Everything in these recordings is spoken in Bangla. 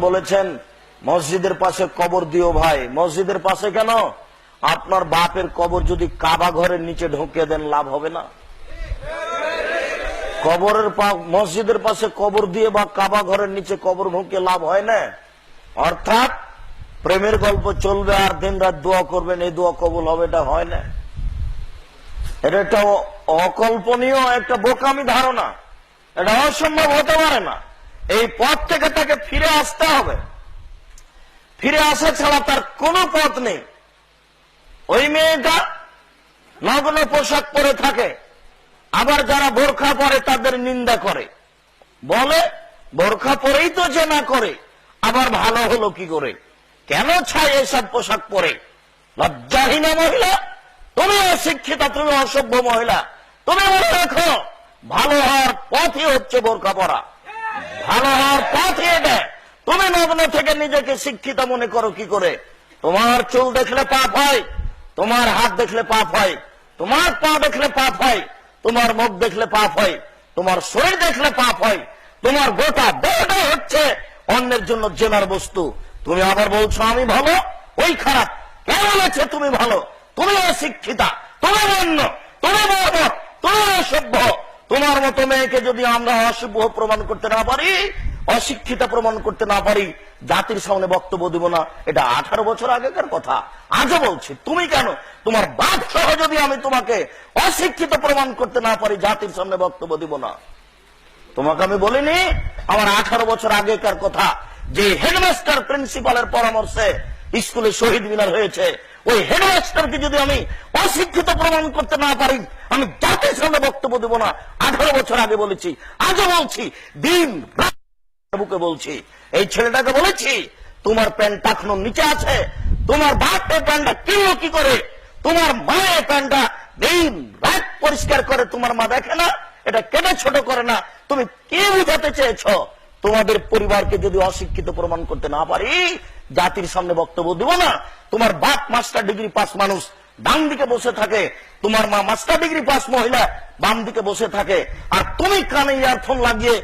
বলেছেন মসজিদের পাশে কবর দিও ভাই। মসজিদের পাশে কেন? আপনার বাপের কবর যদি কাবা ঘরের নিচে ঢুকিয়ে দেন লাভ হবে না? মসজিদের পাশে কবর দিয়ে বা কাবা ঘরের নিচে কবর ঢুকিয়ে লাভ হয় না। অর্থাৎ প্রেমের গল্প চলবে আর দিন রাত দোয়া করবেন, এই দোয়া কবুল হবে, এটা হয় না। এটা একটা অকল্পনীয়, একটা বোকামি ধারণা। এটা অসম্ভব হতে পারে না। এই পথ থেকে তাকে ফিরে আসতে হবে। ফিরে আসা ছাড়া তার কোনো পথ নেই। ওই মেয়েটা নগ্ন পোশাক পরে থাকে, আবার যারা বোরখা পরে তাদের নিন্দা করে, বলে বোরখা পরেই তো জেনা করে, আবার ভালো হলো কি করে? কেন ছায় এসব পোশাক পরে? লজ্জাহীনা মহিলা, তুমি অশিক্ষিতা, তুমি অসভ্য মহিলা। তুমি মনে রাখো, ভালো হওয়ার পথই হচ্ছে বোরখা পরা। ভালো হওয়ার পথই এটা। তুমি নগ্ন থেকে নিজেকে শিক্ষিত মনে করো কি করে? তোমার চুল দেখলে পাপ হয়, তোমার হাত দেখলে পাপ হয়, তোমার পা দেখলে পাপ হয়, তোমার মুখ দেখলে পাপ হয়, তোমার শরীর দেখলে পাপ হয়, তোমার গোটা দেহটা হচ্ছে অন্যের জন্য জেনার বস্তু। তুমি আবার বলছো আমি ভালো, ওই খারাপ। কেন বলেছে তুমি ভালো? তুমি অশিক্ষিতা, তুমি অন্য, তুমি বর্ব, তুমি অসভ্য। তোমার মতো মেয়েকে যদি আমরা অসভ্য প্রমাণ করতে না পারি, অশিক্ষিতা প্রমাণ করতে না পারি, জাতির সামনে বক্তব্য দিব না। এটা 18 বছর আগেকার কথা, আজও বলছি। তুমি কেন? তোমার বাপ সহ যদি আমি তোমাকে অশিক্ষিত প্রমাণ করতে না পারি, জাতির সামনে বক্তব্য দিব না। তোমাকে আমি বলিনি আমার 18 বছর আগেকার কথা, যে হেডমাস্টার প্রিন্সিপালের পরামর্শে স্কুলে শহীদ মিনার হয়েছে, ওই হেডমাস্টারকে যদি আমি অশিক্ষিত প্রমাণ করতে না পারি, আমি জাতির সামনে বক্তব্য দেব না। 18 বছর আগে বলেছি, আজও বলছি, দিন বুকে বলছি। এই ছেলেটাকে বলেছি, তোমার প্যান্ট এখনো নিচে আছে, তোমার বাপের প্যান্টটা কিনলো কি করে? তোমার মায়ের প্যান্টটা দিন রাত পরিষ্কার করে, তোমার মা দেখে না? এটা কেটে ছোট করে না? তুমি কে বুঝাতে চেয়েছ? তোমাদের পরিবারকে যদি অশিক্ষিত প্রমাণ করতে না পারি, জাতির সামনে বক্তব্য দিব না। তোমার বাপ মাস্টার ডিগ্রি পাস মানুষ, ডান দিকে বসে থাকে, তোমার মা মাস্টার ডিগ্রি পাস মহিলা, বাম দিকে বসে থাকে, আর তুমি কানে ইয়ারফোন লাগিয়ে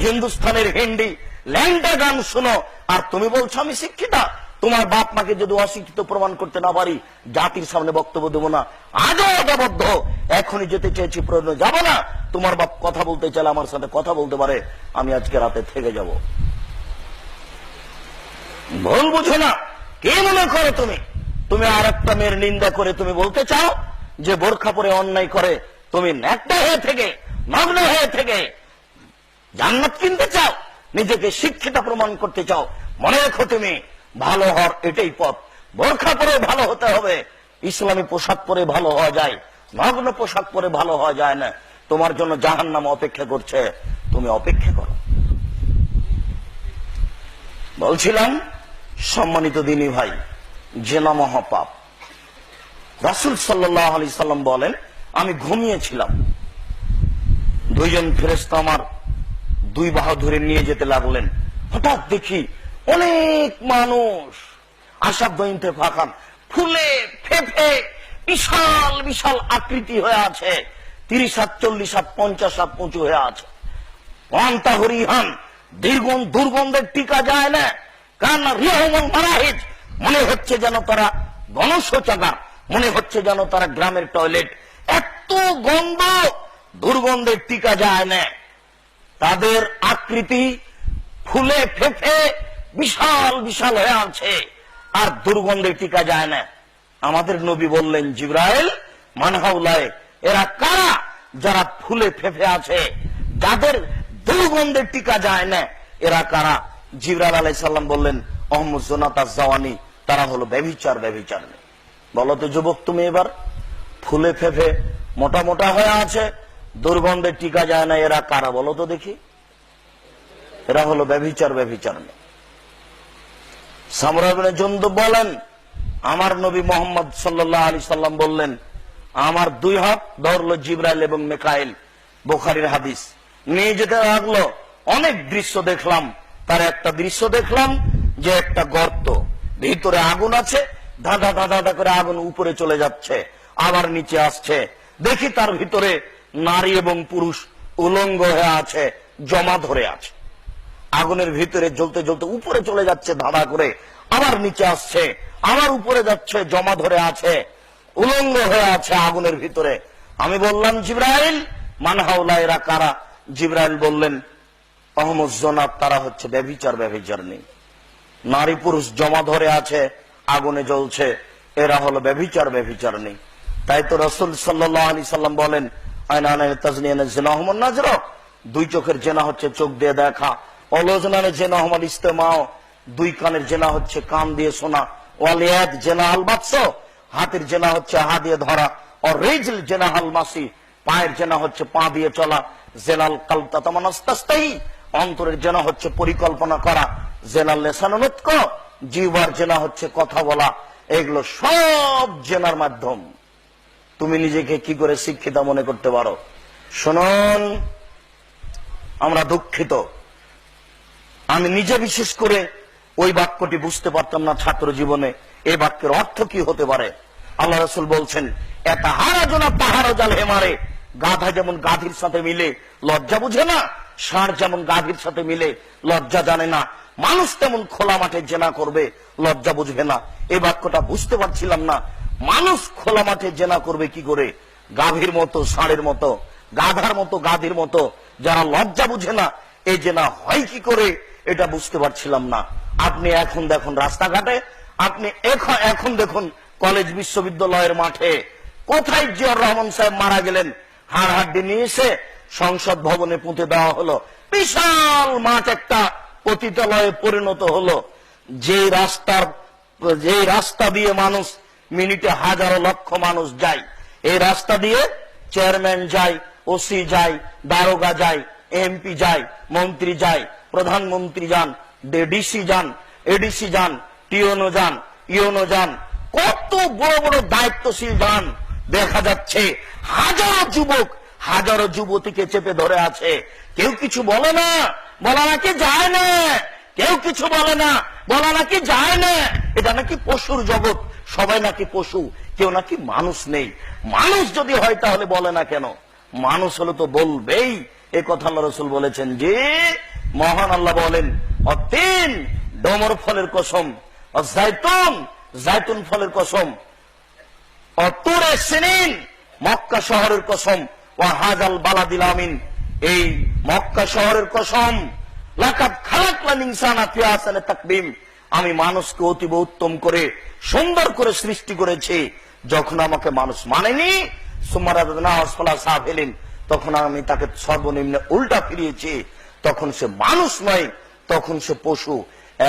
হিন্দুস্তানের হিন্দি ল্যাংটা গান শোনো, আর তুমি বলছো আমি শিক্ষিতা। তোমার বাপ মাকে যদি অশিক্ষিত প্রমাণ করতে না পারি, জাতির সামনে বক্তব্য দেবো না। আজও অদাবদ্ধ, এখনই যেতে চেয়েছি, প্রয়োজনে যাব না। তোমার বাপ কথা বলতে চাইলে আমার সাথে কথা বলতে পারে, আমি আজকে রাতে থেকে যাব। ভুল বুঝো না। কে মনে করো তুমি? তুমি আর একটা মেয়ের নিন্দা করে তুমি বলতে চাও যে বোরখা পরে অন্যায় করে, তুমি ন্যাকটা হয়ে থেকে, নগ্ন হয়ে থেকে জান্নাত কিনতে চাও, নিজেকে শিক্ষিত প্রমাণ করতে চাও। মনে রেখো, তুমি ভালো হওয়ার এটাই পথ। বোরখা পরে ভালো হতে হবে। ইসলামী পোশাক পরে ভালো হওয়া যায়, নগ্ন পোশাক পরে ভালো হওয়া যায় না। তোমার জন্য জাহান্নাম অপেক্ষা করছে, তুমি অপেক্ষা করো। বলছিলাম, সম্মানিত দিনী ভাই, জেনা মহাপাপ। রাসূল সাল্লাল্লাহু আলাইহি সাল্লাম বলেন, আমি ঘুমিয়েছিলাম, দুইজন ফেরেশতা আমার দুই বাহু ধরে নিয়ে যেতে লাগলেন। হঠাৎ দেখি অনেক মানুষ, আশাব দইনতে ফাঁকান, ফুলে ফেপে বিশাল বিশাল আকৃতি হয়ে আছে, 30 হাত 40 হাত 50 হাত উঁচু হয়ে আছে। ওয়ান্তা হরিহান, দুর্গন্ধের টিকা যায় না। কারণ রিহমন মারাহিজ, মনে হচ্ছে যেন তারা গণশৌচাগার, মনে হচ্ছে যেন তারা গ্রামের টয়লেট। এত গন্ধ, দুর্গন্ধের টিকা যায় না। তাদের আকৃতি ফুলে ফেপে বিশাল বিশাল হয়ে আছে, আর দুর্গন্ধের টিকা যায় না। আমাদের নবী বললেন, জিবরাইল, মানহাউলায়, এরা কারা? যারা ফুলে ফেপে আছে, যাদের দুর্গন্ধের টিকা যায় না, এরা কারা? জিবরাইল আলাইহিস সালাম বললেন, অহমদ জোনাতা জাওয়ানি, তারা হলো ব্যভিচার। বলো তো যুবক, তুমি এবার ফুলে ফেপে মোটা মোটা হয়ে আছে, দুর্গন্ধের টিকা যায় না, এরা কারা বলো তো দেখি? এরা হলো ব্যভিচার। সামরা ইবনে জুনদুব বলেন, আমার নবী মুহাম্মদ সাল্লাল্লাহু আলাইহি সাল্লাম বললেন, আমার 2 হাত ধরলো জিবরাইল এবং মিকাইল। বুখারীর হাদিস। নিয়ে যেতে লাগলো, অনেক দৃশ্য দেখলাম। তার একটা দৃশ্য দেখলাম যে একটা গর্ত, ভিতরে আগুন আছে, ধাঁধা ধাঁধা করে আগুন উপরে চলে যাচ্ছে, আবার নিচে আসছে। দেখি তার ভিতরে নারী এবং পুরুষ উলঙ্গ হয়ে আছে, জমা ধরে আছে। আগুনের ভিতরে জ্বলতে জ্বলতে উপরে চলে যাচ্ছে ধাঁধা করে, আবার নিচে আসছে, আবার উপরে যাচ্ছে, জমা ধরে আছে, উলঙ্গ হয়ে আছে আগুনের ভিতরে। আমি বললাম, জিবরাইল মানহাউলা, এরা কারা? জিবরাইল বললেন, অহমুজ্জনাব, তারা হচ্ছে ব্যভিচার, ব্যভিচারিণী। নারী পুরুষ জমা ধরে আছে, আগুনে জ্বলছে, এরা হলো ব্যভিচার, ব্যভিচারিণী। তাই তো রাসূল সাল্লাল্লাহু আলাইহি সাল্লাম বলেন, আয়নানে তাজনিয়ানে জিনাহুমুন নাজর, দুই চোখের জেনা হচ্ছে চোখ দিয়ে দেখা, অলজনানে জিনাহুমুল ইস্তেমাও, দুই কানের জেনা হচ্ছে কান দিয়ে শোনা, ওয়ালিয়াদ জেনাহাল বাতস, হাতের জেনা হচ্ছে হাত দিয়ে ধরা, আর রিজল জেনাহাল মাসি, পায়ের জেনা হচ্ছে পা দিয়ে চলা, জেনাল কালতা তামানাস্তাস্তাই, অন্তরের জেনা হচ্ছে পরিকল্পনা করা, জেনাল লেসানুনতক, জিহ্বার জেনা হচ্ছে কথা বলা। এগুলো সব জেনার মাধ্যম। তুমি নিজেকে কি করে শিক্ষিত মনে করতে পারো? শুনুন, আমরা দুঃখিত। আমি নিজে বিশেষ করে ওই বাক্যটি বুঝতে পারতাম না ছাত্র জীবনে, এই বাক্যের অর্থ কি হতে পারে। আল্লাহ রাসূল বলছেন, এটা হারাজনা পাহাড় জাল হেমারে, গাধা যেমন গাধীর সাথে মিলে লজ্জা বুঝে না, ষাঁড় যেমন গাধীর সাথে মিলে লজ্জা জানে না, মানুষ তেমন খোলা মাঠে জেনা করবে, লজ্জা বুঝবে না। এই বাক্যটা বুঝতে পারছিলাম না। মানুষ খোলা মাঠে জেনা করবে কি করে? গাভীর মতো, ষাঁড়ের মতো, গাধার মতো, গাধীর মতো, যারা লজ্জা বুঝে না, এই জেনা হয় কি করে? এটা বুঝতে পারছিলাম না। আপনি এখন দেখুন রাস্তাঘাটে, আপনি এখন দেখুন কলেজ বিশ্ববিদ্যালয়ের মাঠে, কোথায় জিয়াউর রহমান সাহেব মারা গেলেন, হাড় হাড্ডি নিয়ে এসে সংসদ ভবনে পুঁতে দেওয়া হলো, বিশাল মাঠ একটা পতিতালয়ে পরিণত হলো। যে রাস্তা দিয়ে মানুষ মিনিটে হাজারো লক্ষ মানুষ যায়, এই রাস্তা দিয়ে চেয়ারম্যান যায়, ওসি যায়, দারোগা যায়, এমপি যায়, মন্ত্রী যায়, প্রধানমন্ত্রী যান, ডিসি যান, এডিসি যান, টিওনো যান, ইওনো যান, কত বড় বড় দায়িত্বশীল যান। দেখা যাচ্ছে হাজারো যুবক, হাজারো যুবতীকে চেপে ধরে আছে। কেউ কিছু বলে না, বলা নাকি যায় না, কেউ কিছু বলে না, বলা নাকি যায় না। এটা নাকি পশুর জগৎ, সবাই নাকি পশু, কেউ নাকি মানুষ নেই। মানুষ যদি হয় তাহলে বলে না কেন? মানুষ হলে তো বলবেই। এ কথা আল্লাহ রাসূল বলেছেন যে, মহান আল্লাহ বলেন, অতিন, ডমর ফলের কসম, জাইতুন, জাইতুন ফলের কসম, অতুরে সিনিন, মক্কা শহরের কসম, ওয়াহাজাল বালাদিল আমিন, এই মক্কা শহরের কসম, লাকাদ খালাকনাল ইনসানা ফি আহসানি তাকবীম, আমি মানুষকে অতীব উত্তম করে, সুন্দর করে সৃষ্টি করেছি। যখন আমাকে মানুষ মানেনি, সুম্মা রাদাদনাহু আসফালা সাফিলিন, তখন আমি তাকে সর্বনিম্নে উল্টা ফিরিয়েছি। তখন সে মানুষ নয়, তখন সে পশু।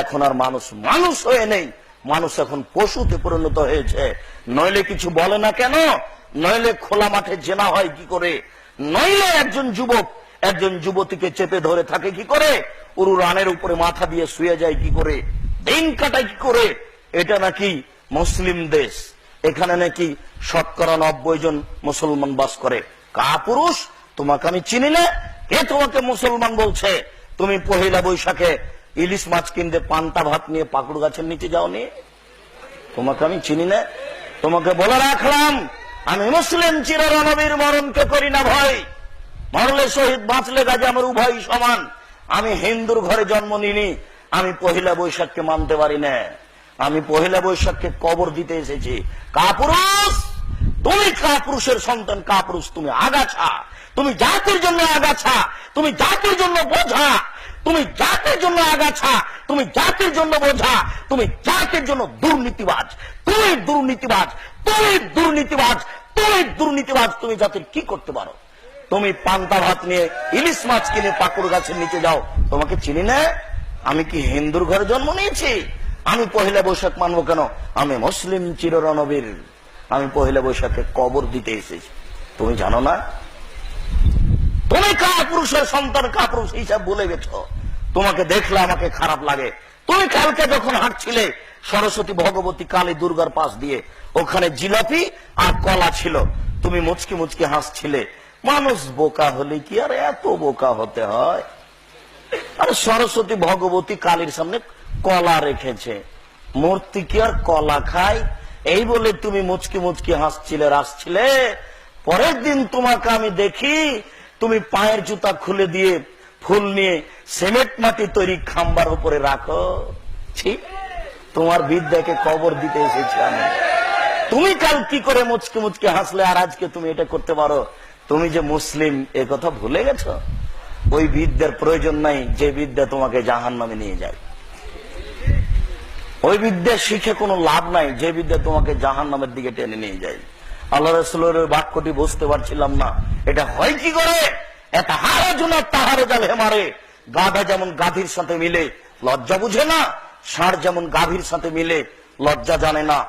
এখন আর মানুষ মানুষ হয়ে নেই, মানুষ এখন পশুতে পরিণত হয়েছে। নইলে কিছু বলে না কেন? নইলে খোলা মাঠে জেনা হয় কি করে? নইলে একজন যুবক একজন যুবতীকে চেপে ধরে থাকে কি করে? উরু রানের উপরে মাথা দিয়ে শুয়ে যায় কি করে? দিন কাটায় কি করে? এটা নাকি মুসলিম দেশ, এখানে নাকি 90% জন মুসলমান বাস করে। কাপুরুষ, তোমাকে আমি চিনি না, কে তোমাকে মুসলমান বলছে? তুমি পহেলা বৈশাখে ইলিশ মাছ কিনতে পান্তা ভাত নিয়ে পাকুড় গাছের নিচে যাওনি? তোমাকে আমি চিনি না। তোমাকে বলে রাখলাম, আমি মুসলিম চিররণবীর, মরণকে করি না ভয়। মরলে শহীদ, বাঁচলে গাজী, আমার উভয় সমান। আমি হিন্দুর ঘরে জন্ম নিনি, আমি পহেলা বৈশাখকে মানতে পারি না। আমি পহেলা বৈশাখকে কবর দিতে এসেছি। কাপুরুষ, তুমি কাপুরুষের সন্তান, কাপুরুষ, তুমি আগাছা, তুমি জাতির জন্য আগাছা, তুমি জাতির জন্য বোঝা, তুমি জাতির জন্য আগাছা, তুমি জাতির জন্য বোঝা, তুমি জাতির জন্য দুর্নীতিবাজ, তুমি দুর্নীতিবাজ, তুমি দুর্নীতিবাজ, তুমি দুর্নীতিবাজ। তুমি জাতির কি করতে পারো? তুমি পান্তা ভাত নিয়ে ইলিশ মাছ কিনে পাকুড় গাছের নিচে যাও। তোমাকে চিনি না? আমি কি হিন্দুর ঘরে জন্ম নিয়েছি? আমি পহেলা বৈশাখ মানবো কেন? আমি মুসলিম চিররণবীর, আমি পহেলা বৈশাখে কবর দিতে এসেছি। তুমি জানো না? তুমি কাপুরুষের সন্তান, কাপুরুষ হিসাব ভুলে গেছো। তোমাকে দেখলে আমাকে খারাপ লাগে। তুমি কালকে যখন হাঁটছিলে সরস্বতী, ভগবতী, কালী, দুর্গার পাশ দিয়ে, ওখানে জিলাপি আর কলা ছিল, তুমি মুচকি মুচকি হাসছিলে। মানুষ বোকা হলে কি আর এত বোকা হতে হয়? আর সরস্বতী, ভগবতী, কালীর সামনে কলা রেখেছে, মূর্তি কি আর কলা খায়? এই বলে তুমি মুচকি মুচকি হাসছিলে, রাসছিলে। পরের দিন তোমাকে আমি দেখি, তুমি পায়ের জুতা খুলে দিয়ে ফুল নিয়ে সিমেন্ট মাটি তৈরি খাম্বার উপরে রাখো। ঠিক, তোমার বিদ্যাকে কবর দিতে এসেছি আমি। তুমি কাল কি করে মুচকে মুচকে হাসলে, আর আজকে তুমি এটা করতে পারো? তুমি যে মুসলিম এ কথা ভুলে গেছো? ওই বিদ্যার প্রয়োজন নাই যে বিদ্যা তোমাকে জাহান্নামে নিয়ে যায়। ওই বিদ্যা শিখে কোনো লাভ নাই যে বিদ্যা তোমাকে জাহান্নামের দিকে টেনে নিয়ে যায়। আল্লাহ রাসূলের বাক্যটি বুঝতে পারছিলাম না, এটা হয় কি করে? এটা হারাজুনা তাহারে জাল হেমারে, গাধা যেমন গাভীর সাথে মিলে লজ্জা বুঝে না, ষাঁড় যেমন গাভীর সাথে মিলে লজ্জা জানে না,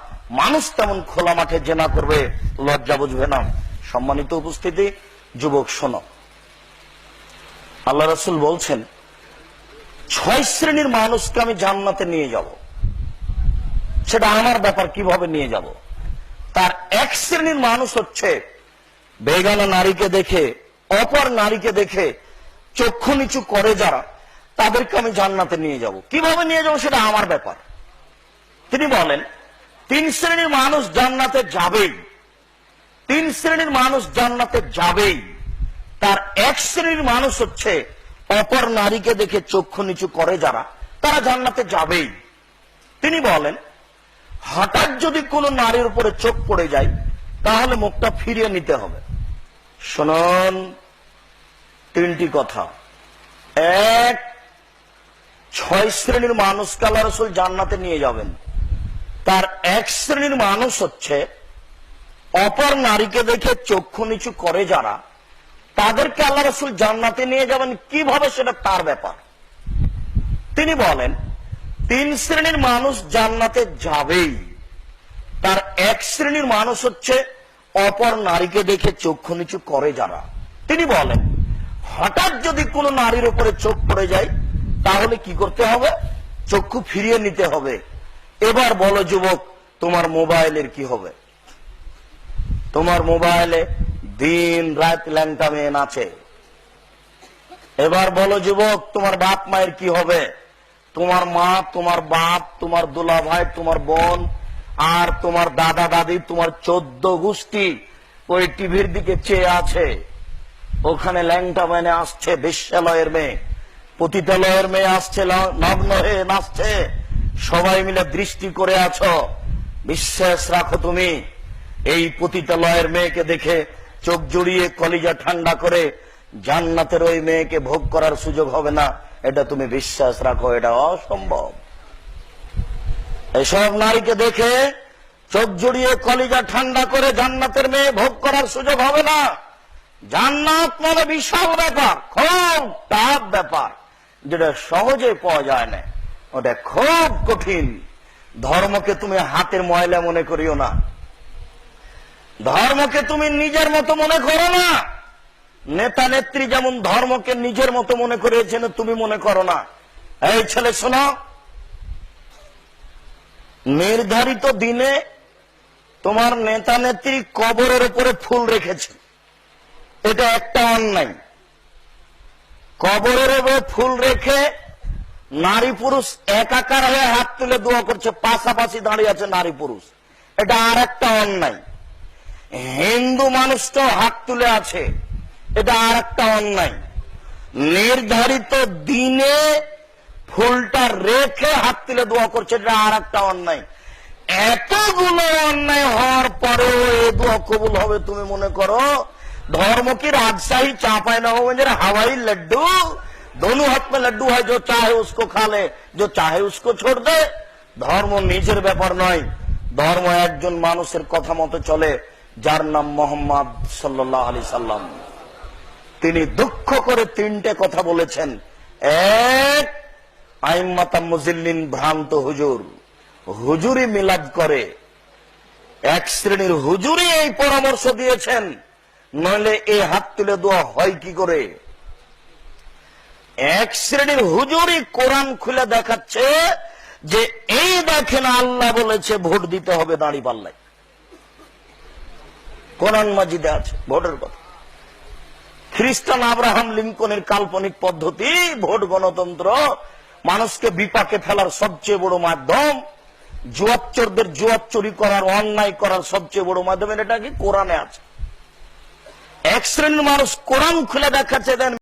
মানুষ তেমন খোলা মাঠে জেনা করবে, লজ্জা বুঝবে না। সম্মানিত উপস্থিতি, যুবক শোনো, আল্লাহ রাসূল বলছেন 6 শ্রেণীর মানুষকে আমি জান্নাতে নিয়ে যাব। সেটা আমার ব্যাপার, কিভাবে নিয়ে যাব। তার 1 শ্রেণীর মানুষ হচ্ছে বেগানা নারীকে দেখে, অপর নারীকে দেখে চক্ষু নিচু করে যারা, তাদেরকে আমি জান্নাতে নিয়ে যাব। কিভাবে নিয়ে যাব সেটা আমার ব্যাপার। তিনি বলেন 3 শ্রেণীর মানুষ জান্নাতে যাবেই, 3 শ্রেণীর মানুষ জান্নাতে যাবেই। তার 1 শ্রেণীর মানুষ হচ্ছে অপর নারীকে দেখে চক্ষু নিচু করে যারা, তারা জান্নাতে যাবেই। তিনি বলেন হঠাৎ যদি কোনো নারীর উপরে চোখ পড়ে যায় তাহলে মুখটা ফিরিয়ে নিতে হবে। শুনুন 3টি কথা। 1, 6 শ্রেণীর মানুষকে আল্লাহ রাসূল জান্নাতে নিয়ে যাবেন। তার 1 শ্রেণীর মানুষ হচ্ছে অপর নারীকে দেখে চক্ষু নিচু করে যারা, তাদেরকে আল্লাহ রাসূল জান্নাতে নিয়ে যাবেন। কিভাবে সেটা তার ব্যাপার। তিনি বলেন 3 শ্রেণীর মানুষ জান্নাতে যাবেই। তার 1 শ্রেণীর মানুষ হচ্ছে অপর নারীকে দেখে চক্ষু নিচু করে যারা। তিনি বলেন হঠাৎ যদি কোনো নারীর উপরে চোখ পড়ে যায় তাহলে কি করতে হবে? চক্ষু ফিরিয়ে নিতে হবে। এবার বলো যুবক, তোমার মোবাইলের কি হবে? তোমার মোবাইলে দিন রাত ল্যাংটা মেয়ে নাচে। এবার বলো যুবক, তোমার বাপ মায়ের কি হবে? তোমার মা, তোমার বাপ, তোমার দুলা ভাই, তোমার বোন, আর তোমার দাদা দাদি, তোমার 14 গোষ্ঠী ওই টিভির দিকে চেয়ে আছে। ওখানে ল্যাংটা মেয়ে আসছে, বেশ্যালয়ের মেয়ে, পতিতালয়ের মেয়ে আসছে, নগ্ন হয়ে নাচছে। সবাই মিলে দৃষ্টি করে আছো। বিশ্বাস রাখো, তুমি এই পতিতালয়ের মেয়েকে দেখে চোখ জুড়িয়ে কলিজা ঠান্ডা করে জান্নাতের ওই মেয়েকে ভোগ করার সুযোগ হবে না। এটা তুমি বিশ্বাস রাখো, এটা অসম্ভব। এসব নারীকে দেখে চোখ জুড়িয়ে কলিজা ঠান্ডা করে জান্নাতের মেয়ে ভোগ করার সুযোগ হবে না। জান্নাত মানে বিশাল ব্যাপার, খুব টাফ ব্যাপার, যেটা সহজে পাওয়া যায় না, ওটা খুব কঠিন। ধর্মকে তুমি হাতের ময়লা মনে করিও না, ধর্মকে তুমি নিজের মতো মনে করো না। নেতা নেত্রী যেমন ধর্মকে নিজের মতো মনে করেছেন, তুমি মনে করো না। এই ছেলে শোনো, নির্ধারিত দিনে তোমার নেতা নেত্রী কবরের উপরে ফুল রেখেছে, এটা একটা অন্যায়। কবরের উপরে ফুল রেখে নারী পুরুষ একাকার হয়ে হাত তুলে দোয়া করছে, পাশাপাশি দাঁড়িয়ে আছে নারী পুরুষ, এটা আর একটা অন্যায়। হিন্দু মানুষটাও হাত তুলে আছে, এটা আর একটা অন্যায়। নির্ধারিত দিনে ফুলটা রেখে হাত তুলে দোয়া করছে, এটা আর একটা অন্যায়। এতগুলো অন্যায় হওয়ার পরেও এই দোয়া কবুল হবে তুমি মনে করো? धर्म की राजशाही चांपाइनगंज हवाई लड्डू, दोनों हाथ में लड्डू है, जो चाहे उसको खा ले, जो चाहे उसको छोड़ दे। धर्म निजेर ব্যাপার নয়, ধর্ম একজন মানুষের কথা মতো চলে, যার নাম মোহাম্মদ সাল্লাল্লাহু আলাইহি সাল্লাম। তিনি দুঃখ করে 3টে কথা বলেছেন। এক, আইম্মাতাম মুজিল্লিন, ভ্রান্ত হুজুর, হুজুরি মিলাদ করে। এক শ্রেণীর হুজুরি এই পরামর্শ দিয়েছেন, নইলে এই হাত তুলে দোয়া হয় কি করে। এক শ্রেণীর হুজুরি কোরআন খুলে দেখাচ্ছে যে এই দেখেন আল্লাহ বলেছে ভোট দিতে হবে দাঁড়িপাল্লায়, কোরআন মাজিদে আছে ভোটের কথা। খ্রিস্টান আব্রাহাম লিঙ্কনের কাল্পনিক পদ্ধতি ভোট গণতন্ত্র, মানুষকে বিপাকে ফেলার সবচেয়ে বড় মাধ্যম, জুয়াচ্চরদের জুয়া চুরি করার, অন্যায় করার সবচেয়ে বড় মাধ্যম, এটা কি কোরআনে আছে। এক শ্রেণীর মানুষ কোরআন খুলে দেখাচ্ছে, দেন